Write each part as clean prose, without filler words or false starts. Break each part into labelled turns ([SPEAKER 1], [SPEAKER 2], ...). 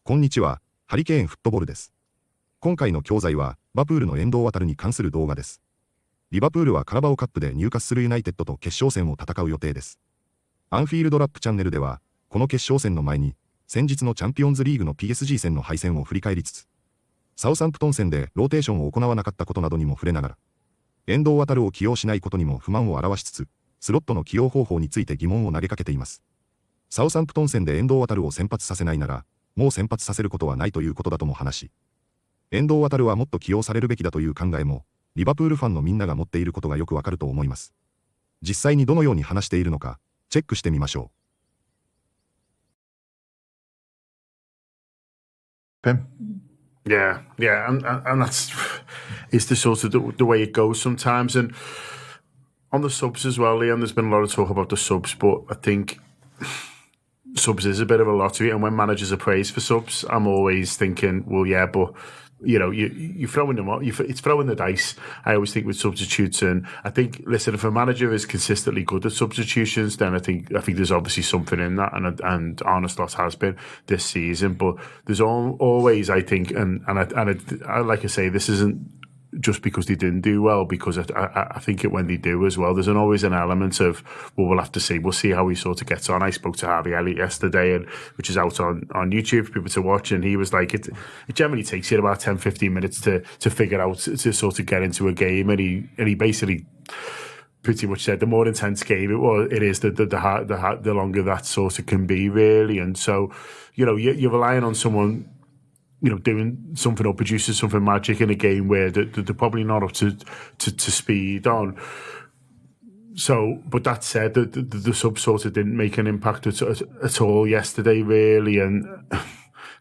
[SPEAKER 1] こんにちは、ハリケーンフットボールです。今回の教材は、リヴァプールの遠藤航に関する動画です。リヴァプールはカラバオカップでニューカッスルユナイテッドと決勝戦を戦う予定です。アンフィールドラップチャンネルでは、この決勝戦の前に、先日のチャンピオンズリーグの PSG 戦の敗戦を振り返りつつ、サウサンプトン戦でローテーションを行わなかったことなどにも触れながら、遠藤航を起用しないことにも不満を表しつつ、スロットの起用方法について疑問を投げかけています。サウサンプトン戦で遠藤航を先発させないなら、もう先発させることはないということだとも話し、遠藤航はもっと起用されるべきだという考えも、リバプールファンのみんなが持っていることがよくわかると思います。実際にどのように話しているのか、チェックしてみましょ
[SPEAKER 2] う。Yeah, and that's it's the sort of the way it goes sometimes. And on the subs as well, Liam, there's been a lot of talk about the subs, but I think subs is a bit of a lottery. And when managers are praised for subs, I'm always thinking, well, yeah, but you know, you're throwing them up. It's throwing the dice. I always think with substitutes, and I think, listen, if a manager is consistently good at substitutions, then I think there's obviously something in that, and Arne Slot has been this season. But there's always, I think, and I like I say, this isn't just because they didn't do well, because I think it when they do as well, there's always an element of, well, we'll have to see. We'll see how he sort of gets on. I spoke to Harvey Elliott yesterday, which is out on YouTube for people to watch, and he was like, it generally takes you about 10-15 minutes to figure out, to sort of get into a game, and he basically pretty much said the more intense game it is, the longer that sort of can be, really. And so, you know, you're relying on someone, you know, doing something or producing something magic in a game where they're probably not up to speed on. So, but that said, the sub sort of didn't make an impact at all yesterday, really, and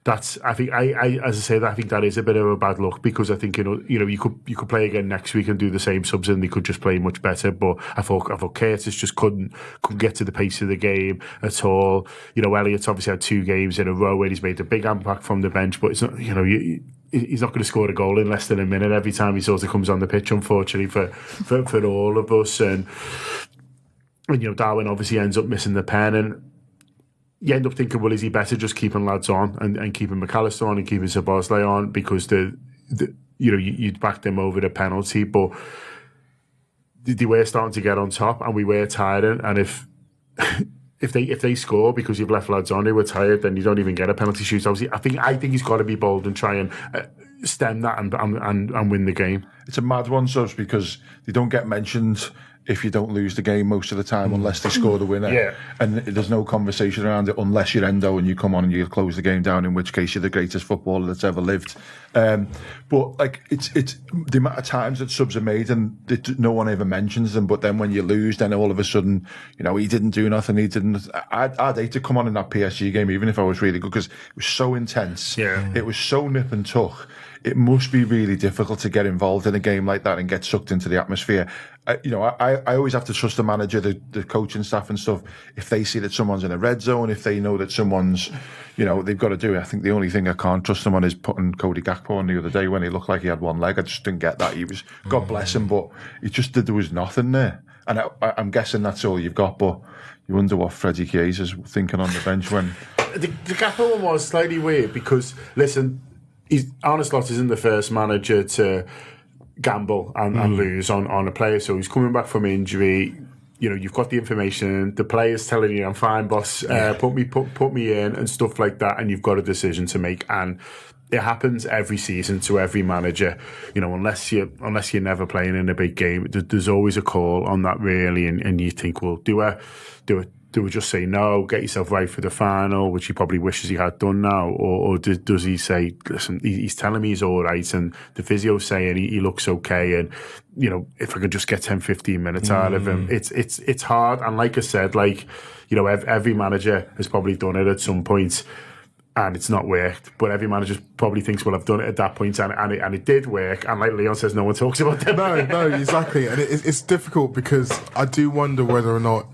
[SPEAKER 2] that's, I think, as I say, I think that is a bit of a bad luck, because I think, you know, you could play again next week and do the same subs, and they could just play much better. But I thought Curtis just couldn't get to the pace of the game at all. You know, Elliott's obviously had 2 games in a row where he's made a big impact from the bench, but it's not, you know, he's not going to score a goal in less than a minute every time he sort of comes on the pitch, unfortunately, for all of us. And you know, Darwin obviously ends up missing the pen, and you end up thinking, well, is he better just keeping lads on and keeping McAllister on and keeping Szoboszlai on, because you know, you'd back them over the penalty, but they were starting to get on top, and we were tired. And if they score because you've left lads on who were tired, then you don't even get a penalty shoot. Obviously, I think he's got to be bold and try and stem that and win the game.
[SPEAKER 3] It's a mad one, Subs, because they don't get mentioned if you don't lose the game most of the time, unless they score the winner.
[SPEAKER 2] Yeah.
[SPEAKER 3] And there's no conversation around it unless you're Endo and you come on and you close the game down, in which case you're the greatest footballer that's ever lived. But like, it's the amount of times that subs are made and no one ever mentions them, but then when you lose, then all of a sudden, you know, he didn't do nothing, he didn't. I'd hate to come on in that PSG game, even if I was really good, because it was so intense.
[SPEAKER 2] Yeah.
[SPEAKER 3] It was so nip and tuck. It must be really difficult to get involved in a game like that and get sucked into the atmosphere. You know, I always have to trust the manager, the coaching staff and stuff. If they see that someone's in a red zone, if they know that someone's, you know, they've got to do it. I think the only thing I can't trust them on is putting Cody Gakpo on the other day when he looked like he had one leg. I just didn't get that. He was, God bless him, but it just, there was nothing there. And I'm guessing that's all you've got, but you wonder what Freddie Chiesa is thinking on the bench when...
[SPEAKER 2] The Gakpo one was slightly weird because, listen, Arne Slot isn't the first manager to gamble and lose on a player, so he's coming back from injury. You know, you've got the information, the player's telling you, I'm fine, boss, put me in and stuff like that, and you've got a decision to make. And it happens every season to every manager, you know, unless you're never playing in a big game, there's always a call on that, really, and you think, well, do we just say no, get yourself right for the final, which he probably wishes he had done now, or does he say, listen, he's telling me he's all right, and the physio's saying he looks okay, and you know, if I could just get 10-15 minutes out of him, it's hard. And like I said, like, you know, every manager has probably done it at some point, and it's not worked. But every manager probably thinks, well, I've done it at that point, and it did work. And like Leon says, no one talks about them.
[SPEAKER 4] No, exactly. And it's difficult, because I do wonder whether or not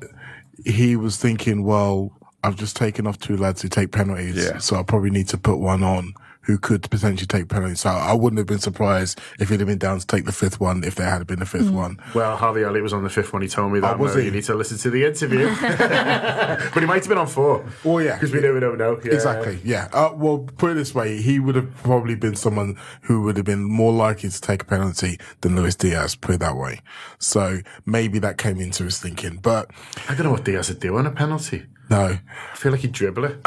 [SPEAKER 4] he was thinking, well, I've just taken off 2 lads who take penalties, so I probably need to put one on who could potentially take penalties. So I wouldn't have been surprised if he'd have been down to take the fifth one if there had been a fifth one.
[SPEAKER 2] Well, Harvey Elliott was on the fifth one. He told me that.
[SPEAKER 4] Was he?
[SPEAKER 2] You need to listen to the interview. But he might have been on four.
[SPEAKER 4] Well, yeah.
[SPEAKER 2] Because we don't know. Yeah.
[SPEAKER 4] Exactly, yeah. Well, put it this way, he would have probably been someone who would have been more likely to take a penalty than Luis Diaz, put it that way. So maybe that came into his thinking. But
[SPEAKER 2] I don't know what Diaz would do on a penalty.
[SPEAKER 4] No.
[SPEAKER 2] I feel like he'd dribble it.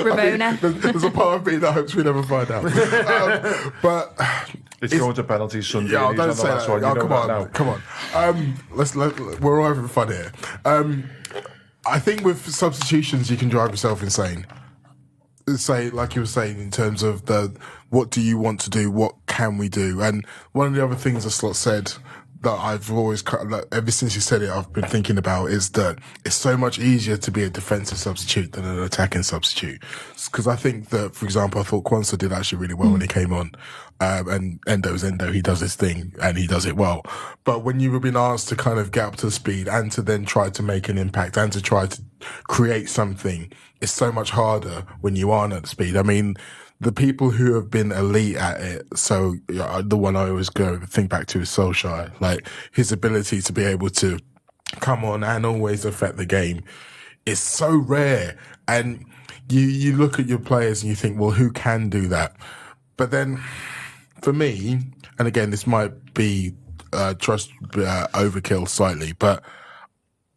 [SPEAKER 5] Ramona.
[SPEAKER 4] There's a part of me that hopes we never find out. But
[SPEAKER 3] it's going to penalties Sunday.
[SPEAKER 4] Yeah,
[SPEAKER 3] and
[SPEAKER 4] don't
[SPEAKER 3] he's
[SPEAKER 4] say
[SPEAKER 3] on the
[SPEAKER 4] that.
[SPEAKER 3] last one. You know
[SPEAKER 4] Come on. We're all having fun here. I think with substitutions, you can drive yourself insane. Say, like you were saying, in terms of what do you want to do? What can we do? And one of the other things that Slot said that I've always, ever since you said it, I've been thinking about is that it's so much easier to be a defensive substitute than an attacking substitute. Because I think that, for example, I thought Kwanzaa did actually really well when he came on. And Endo's Endo, he does his thing and he does it well. But when you've been asked to kind of get up to speed and to then try to make an impact and to try to create something, it's so much harder when you aren't at speed. I mean, the people who have been elite at it, so the one I always go think back to is Solskjaer, like his ability to be able to come on and always affect the game is so rare. And you look at your players and you think, well, who can do that? But then for me, and again, this might be overkill slightly, but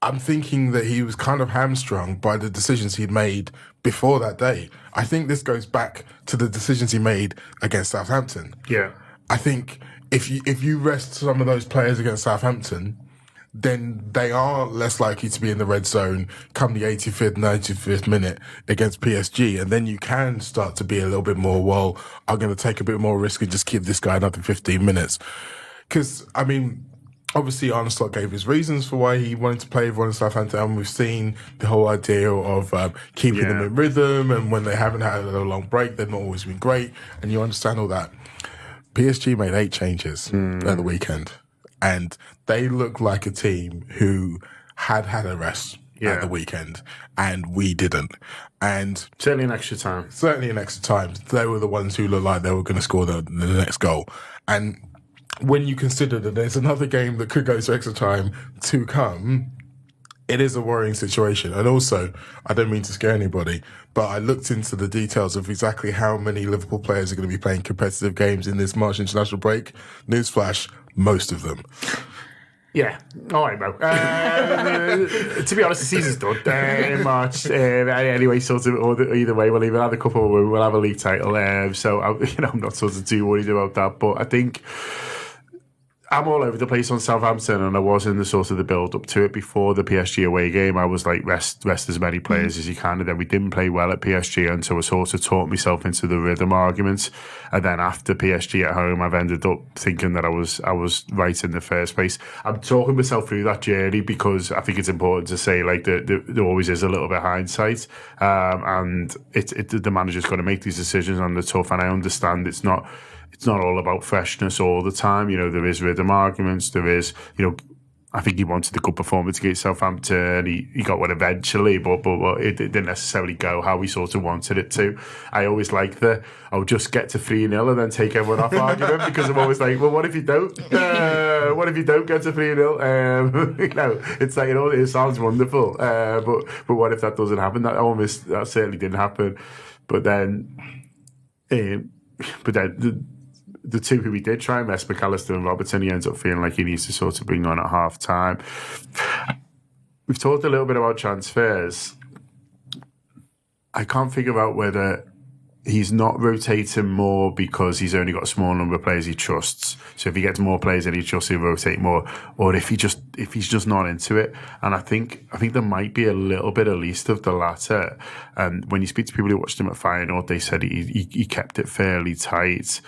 [SPEAKER 4] I'm thinking that he was kind of hamstrung by the decisions he'd made before that day. I think this goes back to the decisions he made against Southampton.
[SPEAKER 2] Yeah.
[SPEAKER 4] I think if you rest some of those players against Southampton, then they are less likely to be in the red zone come the 85th, 95th minute against PSG. And then you can start to be a little bit more, well, I'm going to take a bit more risk and just give this guy another 15 minutes. Because, I mean, obviously, Arne Slot gave his reasons for why he wanted to play everyone in Southampton, and we've seen the whole idea of keeping them in rhythm, and when they haven't had a long break, they've not always been great, and you understand all that. PSG made 8 changes at the weekend, and they look like a team who had a rest at the weekend, and we didn't. And
[SPEAKER 2] certainly in extra time.
[SPEAKER 4] They were the ones who looked like they were going to score the next goal. And when you consider that there's another game that could go to extra time to come, it is a worrying situation. And also, I don't mean to scare anybody, but I looked into the details of exactly how many Liverpool players are going to be playing competitive games in this March international break. Newsflash, most of them.
[SPEAKER 2] Yeah, all right, Mo. To be honest, the season's done in March. Anyway, sort of either way, we'll either have a couple, or we'll have a league title. So I'm not sort of too worried about that. But I think I'm all over the place on Southampton, and I was in the sort of the build up to it before the PSG away game. I was like, rest as many players as you can, and then we didn't play well at PSG, and so I sort of taught myself into the rhythm arguments. And then after PSG at home, I've ended up thinking that I was right in the first place. I'm talking myself through that journey because I think it's important to say, like, there always is a little bit of hindsight, and the manager's got to make these decisions, and they're tough. And I understand it's not all about freshness all the time. You know, there is rhythm arguments. There is, I think he wanted a good performance against Southampton. He got one eventually, but it didn't necessarily go how he sort of wanted it to. I always like I'll just get to 3-0 and then take everyone off argument, because I'm always like, well, what if you don't? What if you don't get to 3-0? It's like, it sounds wonderful, but what if that doesn't happen? That certainly didn't happen. But then the two who we did try and mess, McAllister and Robertson, he ends up feeling like he needs to sort of bring on at half time. We've talked a little bit about transfers. I can't figure out whether he's not rotating more because he's only got a small number of players he trusts. So if he gets more players than he trusts, he'll rotate more. Or if he's just not into it. And I think there might be a little bit at least of the latter. And when you speak to people who watched him at Feyenoord, they said he kept it fairly tight.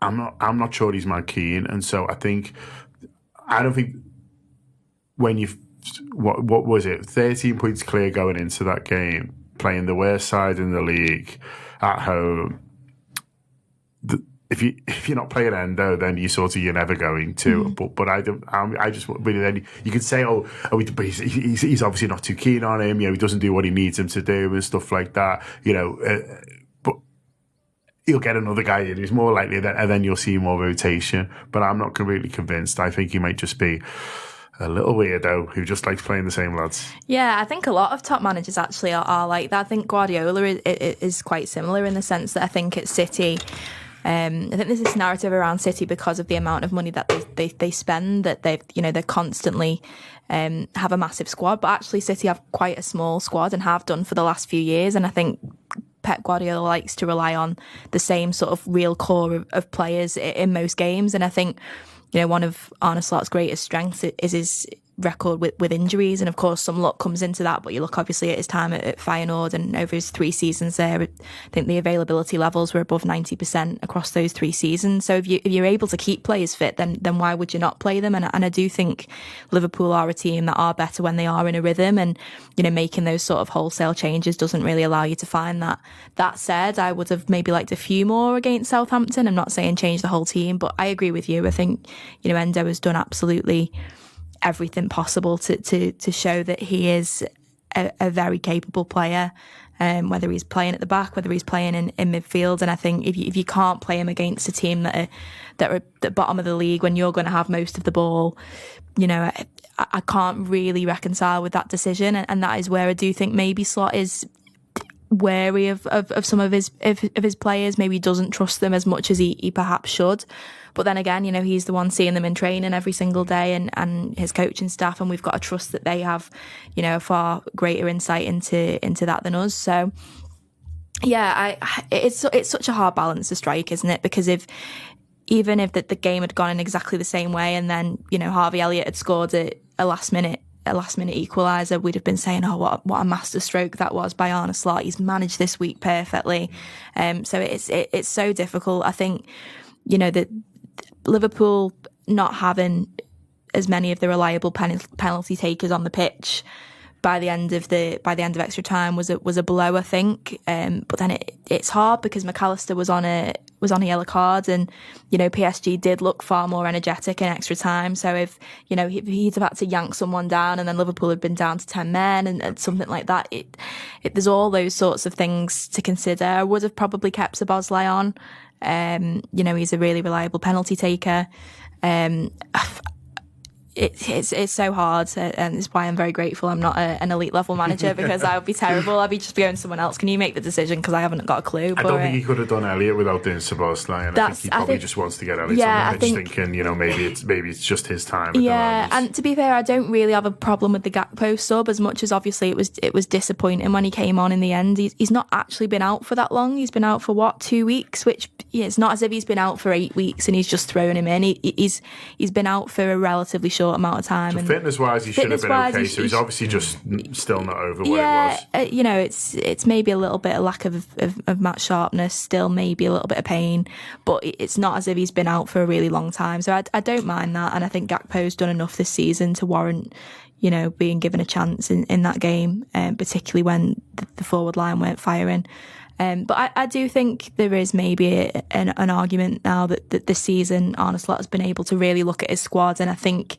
[SPEAKER 2] I'm not sure he's mad keen, and so I don't think when what was it, 13 points clear going into that game, playing the worst side in the league at home. if you're not playing Endo, then you're never going to. But I just really, then you could say, but he's obviously not too keen on him. He doesn't do what he needs him to do and stuff like that. But he'll get another guy in who's more likely, and then you'll see more rotation. But I'm not completely convinced. I think he might just be a little weirdo who just likes playing the same lads.
[SPEAKER 5] Yeah, I think a lot of top managers actually are like that. I think Guardiola is quite similar in the sense that I think at City, I think there's this narrative around City because of the amount of money that they spend, that they're constantly have a massive squad, but actually City have quite a small squad and have done for the last few years. And I think Pep Guardiola likes to rely on the same sort of real core of players in most games. And I think, one of Arne Slot's greatest strengths is his record with injuries, and of course some luck comes into that, but you look obviously at his time at Feyenoord and over his 3 seasons there, I think the availability levels were above 90% across those 3 seasons. So if you're able to keep players fit, then why would you not play them? And I do think Liverpool are a team that are better when they are in a rhythm, and making those sort of wholesale changes doesn't really allow you to find that. That said, I would have maybe liked a few more against Southampton. I'm not saying change the whole team, but I agree with you. I think Endo has done absolutely everything possible to show that he is a very capable player, whether he's playing at the back, whether he's playing in midfield. And I think if you can't play him against a team that are at the bottom of the league when you're going to have most of the ball, I can't really reconcile with that decision. And that is where I do think maybe Slot is wary of some of his players. Maybe doesn't trust them as much as he perhaps should. But then again, he's the one seeing them in training every single day, and his coaching staff, and we've got to trust that they have, a far greater insight into that than us. So, yeah, it's such a hard balance to strike, isn't it? Because even if the game had gone in exactly the same way, and then Harvey Elliott had scored a last minute equaliser, we'd have been saying, what a masterstroke that was by Arne Slot. He's managed this week perfectly. So it's so difficult. I think that Liverpool not having as many of the reliable penalty takers on the pitch by the end of extra time was a blow, I think. But then it's hard because McAllister was on a yellow card, and PSG did look far more energetic in extra time. So if he'd have had to yank someone down, and then Liverpool had been down to 10 men and something like that, there's all those sorts of things to consider. I would have probably kept Szoboszlai on. He's a really reliable penalty taker. It's so hard, and it's why I'm very grateful I'm not an elite level manager, because I would be terrible. I'd be just going to someone else. Can you make the decision? Because I haven't got a clue.
[SPEAKER 2] I don't think he could have done Elliott without doing Szoboszlai, and I think he probably just wants to get Elliott on the pitch, thinking, maybe it's just his time.
[SPEAKER 5] Yeah, and to be fair, I don't really have a problem with the Gakpo sub, as much as obviously it was disappointing when he came on in the end. He's not actually been out for that long. He's been out for 2 weeks, which it's not as if he's been out for 8 weeks and he's just thrown him in. He's been out for a relatively short amount of time.
[SPEAKER 2] So fitness-wise, he should have been okay. So he's obviously just still not over what it was.
[SPEAKER 5] It's maybe a little bit of lack of match sharpness, still maybe a little bit of pain, but it's not as if he's been out for a really long time. So I don't mind that, and I think Gakpo's done enough this season to warrant being given a chance in that game, particularly when the forward line weren't firing. But I do think there is maybe an argument now that this season Arne Slot has been able to really look at his squad, and I think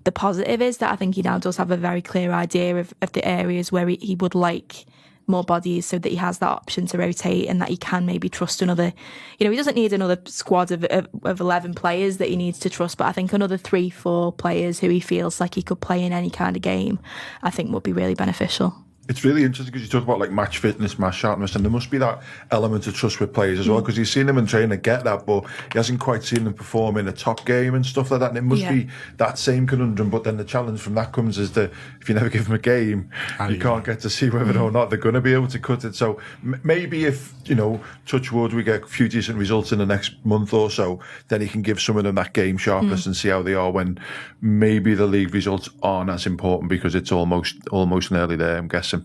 [SPEAKER 5] the positive is that I think he now does have a very clear idea of the areas where he would like more bodies, so that he has that option to rotate, and that he can maybe trust another, he doesn't need another squad of 11 players that he needs to trust, but I think another 3-4 players who he feels like he could play in any kind of game, I think would be really beneficial.
[SPEAKER 3] It's really interesting because you talk about like match fitness, match sharpness, and there must be that element of trust with players as well, because he's seen them in training get that, but he hasn't quite seen them perform in a top game and stuff like that, and it must be that same conundrum. But then the challenge from that comes is that if you never give them a game, you can't get to see whether or not they're going to be able to cut it. So maybe if, touch wood, we get a few decent results in the next month or so, then he can give some of them that game sharpness and see how they are when maybe the league results aren't as important, because it's almost nearly there, I'm guessing.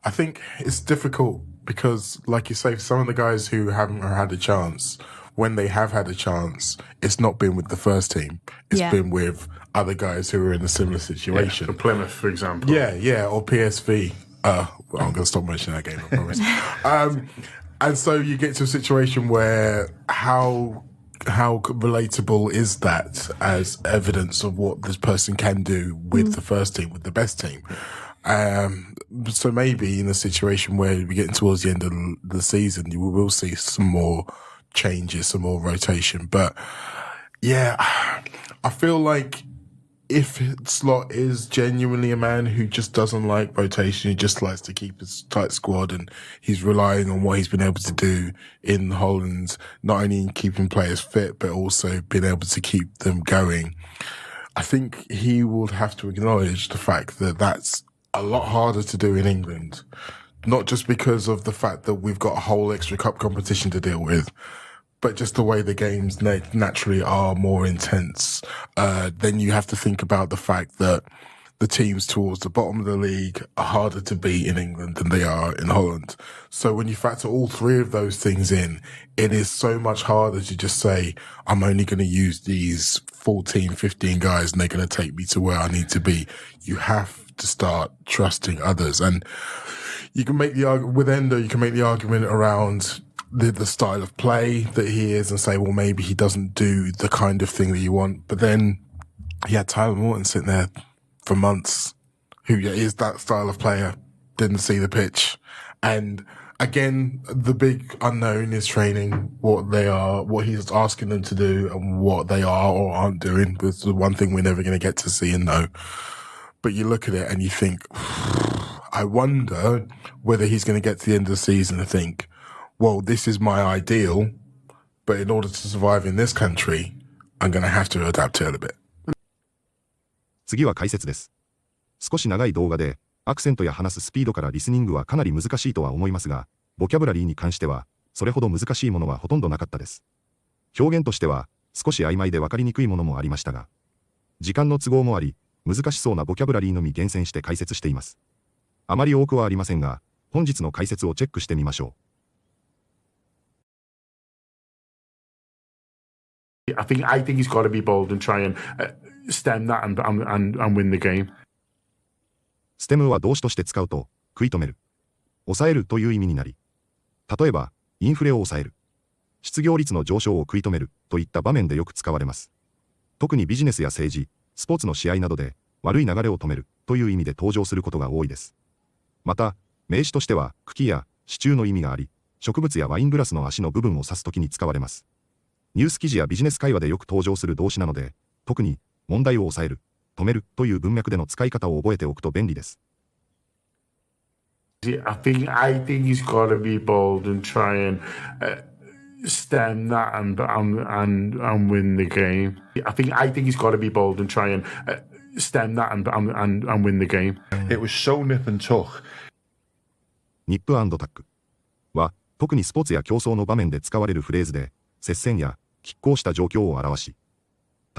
[SPEAKER 4] I think it's difficult because, like you say, for some of the guys who haven't had a chance, when they have had a chance, it's not been with the first team. It's been with other guys who are in a similar situation.
[SPEAKER 2] For Plymouth, for example.
[SPEAKER 4] Yeah, or PSV. I'm going to stop mentioning that game, I promise. And so you get to a situation where how relatable is that as evidence of what this person can do with the first team, with the best team? So maybe in a situation where we're getting towards the end of the season, we will see some more changes, some more rotation. But yeah, I feel like if Slot is genuinely a man who just doesn't like rotation, he just likes to keep his tight squad, and he's relying on what he's been able to do in Holland, not only in keeping players fit, but also being able to keep them going. I think he would have to acknowledge the fact that that's a lot harder to do in England, not just because of the fact that we've got a whole extra cup competition to deal with, but just the way the games naturally are more intense. Then you have to think about the fact that the teams towards the bottom of the league are harder to beat in England than they are in Holland. So when you factor all three of those things in, it is so much harder to just say, I'm only going to use these 14, 15 guys and they're going to take me to where I need to be. You have to start trusting others. And you can make the argument with Endo, you can make the argument around the style of play that he is and say, well, maybe he doesn't do the kind of thing that you want. But then he had Tyler Morton sitting there for months, who is that style of player, didn't see the pitch. And again, the big unknown is training, what they are, what he's asking them to do and what they are or aren't doing. That's the one thing we're never going to get to see and know. But you look at it and you think, I wonder whether he's going to get to the end of the season and think, well, this is my ideal, but in order to survive in this country, I'm going to have to adapt to it a bit.
[SPEAKER 1] 次は解説です。少し長い動画で、アクセントや話すスピードからリスニングはかなり難しいとは思いますが、ボキャブラリーに関しては、それほど難しいものはほとんどなかったです。表現としては、少し曖昧で分かりにくいものもありましたが、時間の都合もあり、難しそうなボキャブラリーのみ厳選して解説しています。あまり多くはありませんが、本日の解説をチェックしてみましょう。
[SPEAKER 2] I think he's got to be bold and try and stem that and win the game.
[SPEAKER 1] ステムは動詞として使うと、食い止める、抑えるという意味になり、例えば、インフレを抑える、失業率の上昇を食い止めるといった場面でよく使われます。特にビジネスや政治、スポーツの試合などで、悪い流れを止めるという意味で登場することが多いです。また、名詞としては、茎や支柱の意味があり、植物やワイングラスの足の部分を指すときに使われます。ニュース記事やビジネス会話でよく登場する動詞なので、特に問題を抑える、止めるという文脈での使い方を覚えておくと便利です。
[SPEAKER 2] I think he's got to be bold and try and stem that and win the game. I think he's got to be bold and try and stem that and win the game.
[SPEAKER 3] It was so nip and tuck.
[SPEAKER 1] ニップ&タックは、特にスポーツや競争の場面で使われるフレーズで、接戦や拮抗した状況を表し、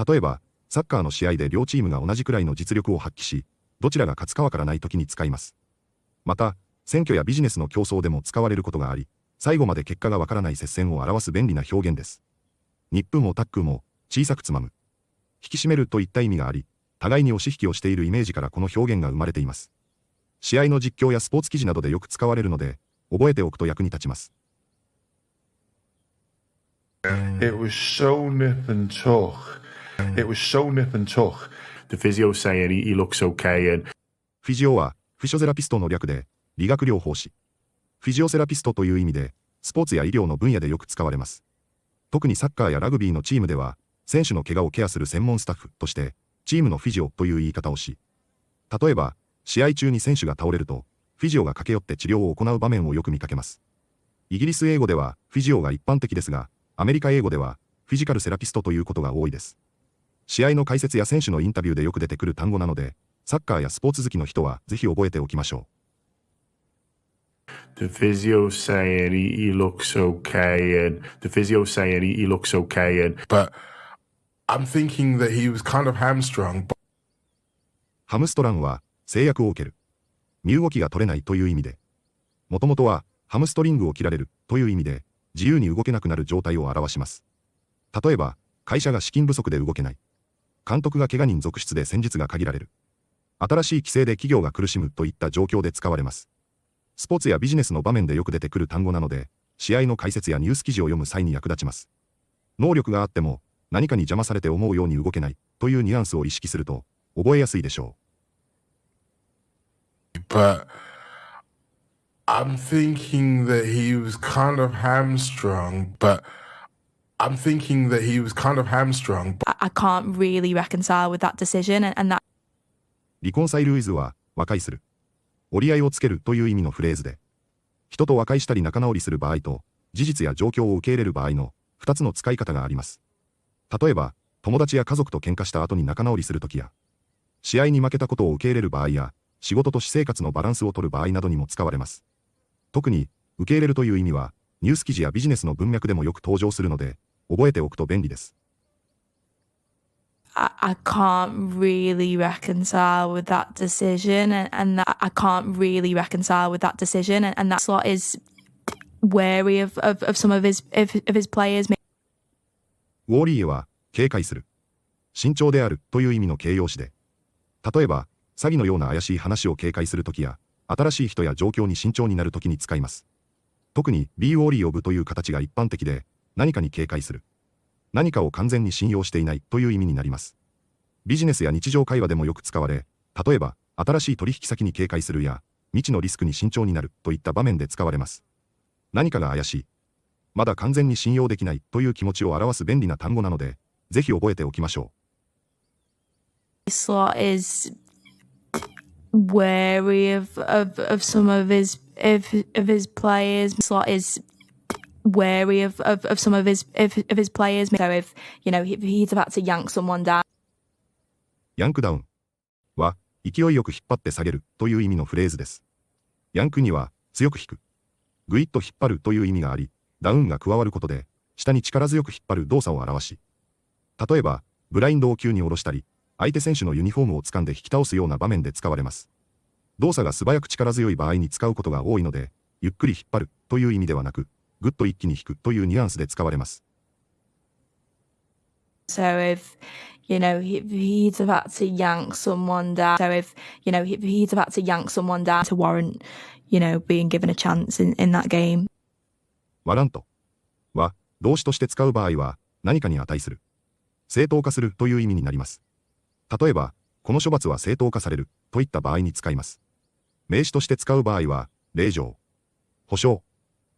[SPEAKER 1] 例えば、サッカーの試合で両チームが同じくらいの実力を発揮し、どちらが勝つかわからないときに使います。また、選挙やビジネスの競争でも使われることがあり、最後まで結果がわからない接戦を表す便利な表現です。ニップもタックも小さくつまむ、引き締めるといった意味があり、互いに押し引きをしているイメージからこの表現が生まれています。試合の実況やスポーツ記事などでよく使われるので、覚えておくと役に立ちます。
[SPEAKER 3] It was so nip and tuck. It was so nip and tuck.
[SPEAKER 2] The physio saying he looks okay and
[SPEAKER 1] フィジオはフィショゼラピストの略で理学療法士。フィジオセラピストという意味でスポーツや医療の分野でよく使われます。特にサッカーやラグビーのチームでは選手の怪我をケアする専門スタッフとしてチームのフィジオという言い方をし、例えば試合中に選手が倒れるとフィジオが駆け寄って治療を行う場面をよく見かけます。イギリス英語ではフィジオが一般的ですが、アメリカ英語ではフィジカルセラピストということが多いです。試合の解説や選手のインタビューでよく出てくる単語なので、サッカーやスポーツ好きの人はぜひ覚えておきましょ
[SPEAKER 2] the physio saying he looks okay and the physio saying he looks okay and
[SPEAKER 4] But I'm thinking that he was kind of hamstrung.
[SPEAKER 1] う。ハムストランは制約を受ける、身動きが取れないという意味で、もともとはハムストリングを切られるという意味で、自由に動けなくなる状態を表します。例えば、会社が資金不足で動けない。監督が怪我人続出で戦術が限られる。新しい規制で企業が苦しむといった状況で使われます。スポーツやビジネスの場面でよく出てくる単語なので、試合の解説やニュース記事を読む際に役立ちます。能力があっても、何かに邪魔されて思うように動けないというニュアンスを意識すると、覚えやすいでしょ
[SPEAKER 4] う。But I'm thinking that he was kind of hamstrung, but I'm thinking that he was kind of hamstrung.
[SPEAKER 5] I can't really reconcile with that decision, and that.
[SPEAKER 1] リコンサイルイズは和解する。折り合いをつけるという意味のフレーズで、人と和解したり仲直りする場合と、事実や状況を受け入れる場合の2つの使い方があります。例えば、友達や家族と喧嘩した後に仲直りするときや、試合に負けたことを受け入れる場合や、仕事と私生活のバランスを取る場合などにも使われます。特に、受け入れるという意味は、ニュース記事やビジネスの文脈でもよく登場するので、覚えておくと便利です。
[SPEAKER 5] I can't really reconcile with that decision, and that I can't really reconcile with that decision, and that Slot is wary of some of his players.
[SPEAKER 1] ウォーリーは警戒する、慎重であるという意味の形容詞で、例えば詐欺のような怪しい話を警戒するときや、新しい人や状況に慎重になるときに使います。特に be wary of という形が一般的で、何かに警戒する、何かを完全に信用していないという意味になります。ビジネスや日常会話でもよく使われ、例えば新しい取引先に警戒するや、未知のリスクに慎重になるといった場面で使われます。何かが怪しい、まだ完全に信用できないという気持ちを表す便利な単語なので、ぜひ覚えておきましょ
[SPEAKER 5] う。Slot is wary of some of his players. Slot is wary of some of his players. So if he's about to yank someone down.
[SPEAKER 1] ヤンクダウンは勢いよく引っ張って下げるという意味のフレーズです。ヤンクには強く引く、ぐいっと引っ張るという意味があり、ダウンが加わることで下に力強く引っ張る動作を表し、例えばブラインドを急に下ろしたり、相手選手のユニフォームを掴んで引き倒すような場面で使われます。動作が素早く力強い場合に使うことが多いので、ゆっくり引っ張るという意味ではなく、ぐっと一気に引くというニュアンスで使われます。
[SPEAKER 5] So if he's about to yank someone down. So if he's about to yank someone down to warrant being given a chance in that game.
[SPEAKER 1] ワラントは動詞として使う場合は何かに値する、正当化するという意味になります。例えばこの処罰は正当化されるといった場合に使います。名詞として使う場合は令状、保証、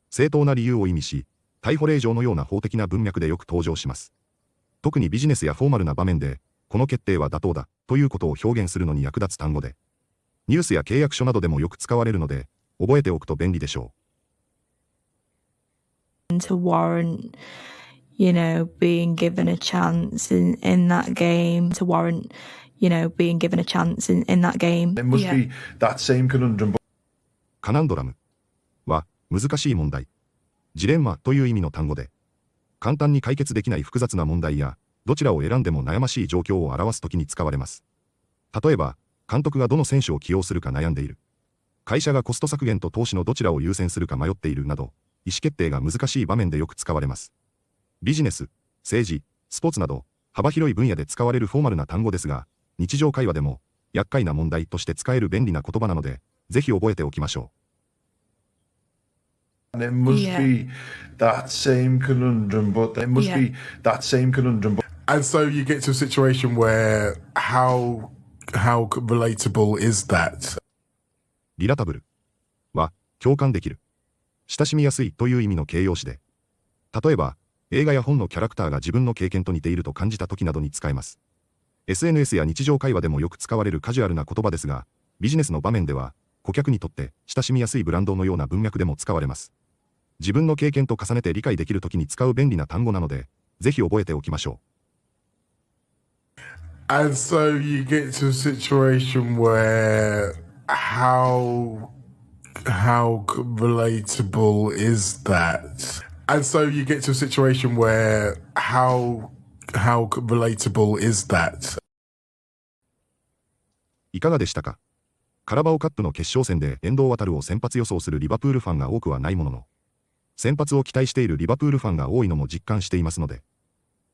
[SPEAKER 1] 正当な理由を意味し、逮捕令状のような法的な文脈でよく登場します。特にビジネスやフォーマルな場面で、この決定は妥当だということを表現するのに役立つ単語で、ニュースや契約書などでもよく使われるので、覚えておくと便利でしょ
[SPEAKER 5] う。To warrant, being given a chance in that game. To warrant, being given a chance in that game.
[SPEAKER 3] It must be that same conundrum.
[SPEAKER 1] カナンドラムは難しい問題、ジレンマという意味の単語で、簡単に解決できない複雑な問題や、どちらを選んでも悩ましい状況を表すときに使われます。例えば、監督がどの選手を起用するか悩んでいる。会社がコスト削減と投資のどちらを優先するか迷っているなど、意思決定が難しい場面でよく使われます。ビジネス、政治、スポーツなど、幅広い分野で使われるフォーマルな単語ですが、日常会話でも、厄介な問題として使える便利な言葉なので、ぜひ覚えておきましょう。
[SPEAKER 3] And it must be that same conundrum, but it must be that same conundrum.
[SPEAKER 4] And so you get to a situation where how relatable is that?
[SPEAKER 1] リラタブルは共感できる、親しみやすいという意味の形容詞で、例えば映画や本のキャラクターが自分の経験と似ていると感じた時などに使えます。SNS や日常会話でもよく使われるカジュアルな言葉ですが、ビジネスの場面では顧客にとって親しみやすいブランドのような文脈でも使われます。自分の経験と重ねて理解できるときに使う便利な単語なので、ぜひ覚えておきましょ
[SPEAKER 4] う。And so you get to a situation where how relatable is that? And so you get to a situation where how relatable is that?
[SPEAKER 1] いかがでしたか？カラバオカップの決勝戦で遠藤航を先発予想するリバプールファンが多くはないものの、先発を期待しているリバプールファンが多いのも実感していますので、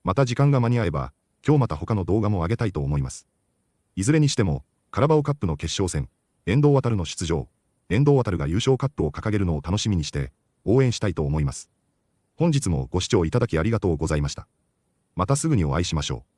[SPEAKER 1] また時間が間に合えば、今日また他の動画も上げたいと思います。いずれにしても、カラバオカップの決勝戦、遠藤航の出場、遠藤航が優勝カップを掲げるのを楽しみにして応援したいと思います。本日もご視聴いただきありがとうございました。またすぐにお会いしましょう。